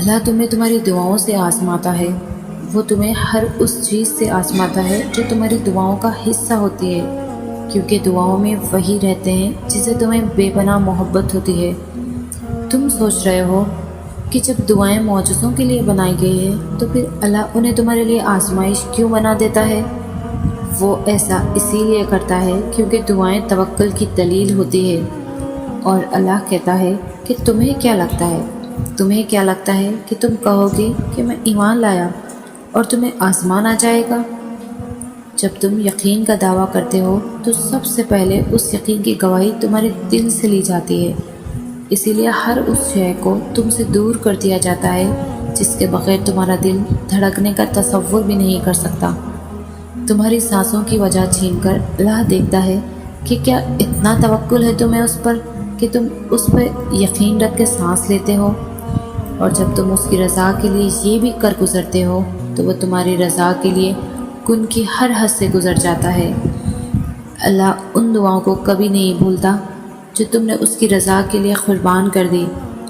اللہ تمہیں تمہاری دعاؤں سے آزماتا ہے۔ وہ تمہیں ہر اس چیز سے آزماتا ہے جو تمہاری دعاؤں کا حصہ ہوتی ہے، کیونکہ دعاؤں میں وہی رہتے ہیں جسے تمہیں بے پناہ محبت ہوتی ہے۔ تم سوچ رہے ہو کہ جب دعائیں معجزوں کے لیے بنائی گئی ہیں تو پھر اللہ انہیں تمہارے لیے آزمائش کیوں بنا دیتا ہے؟ وہ ایسا اسی لیے کرتا ہے کیونکہ دعائیں توکل کی دلیل ہوتی ہے۔ اور اللہ کہتا ہے کہ تمہیں کیا لگتا ہے کہ تم کہو گے کہ میں ایمان لایا اور تمہیں آسمان آ جائے گا؟ جب تم یقین کا دعویٰ کرتے ہو تو سب سے پہلے اس یقین کی گواہی تمہارے دل سے لی جاتی ہے۔ اسی لیے ہر اس شے کو تم سے دور کر دیا جاتا ہے جس کے بغیر تمہارا دل دھڑکنے کا تصور بھی نہیں کر سکتا۔ تمہاری سانسوں کی وجہ چھین کر اللہ دیکھتا ہے کہ کیا اتنا توکل ہے تمہیں اس پر کہ تم اس پر یقین رکھ کے سانس لیتے ہو۔ اور جب تم اس کی رضا کے لیے یہ بھی کر گزرتے ہو تو وہ تمہاری رضا کے لیے کن کی ہر حد سے گزر جاتا ہے۔ اللہ ان دعاؤں کو کبھی نہیں بھولتا جو تم نے اس کی رضا کے لیے قربان کر دی۔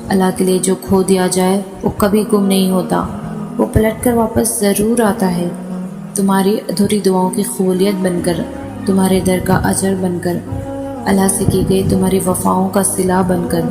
اللہ کے لیے جو کھو دیا جائے وہ کبھی گم نہیں ہوتا، وہ پلٹ کر واپس ضرور آتا ہے، تمہاری ادھوری دعاؤں کی قبولیت بن کر، تمہارے در کا اجر بن کر، اللہ سے کی گئی تمہاری وفاؤں کا صلہ بن کر۔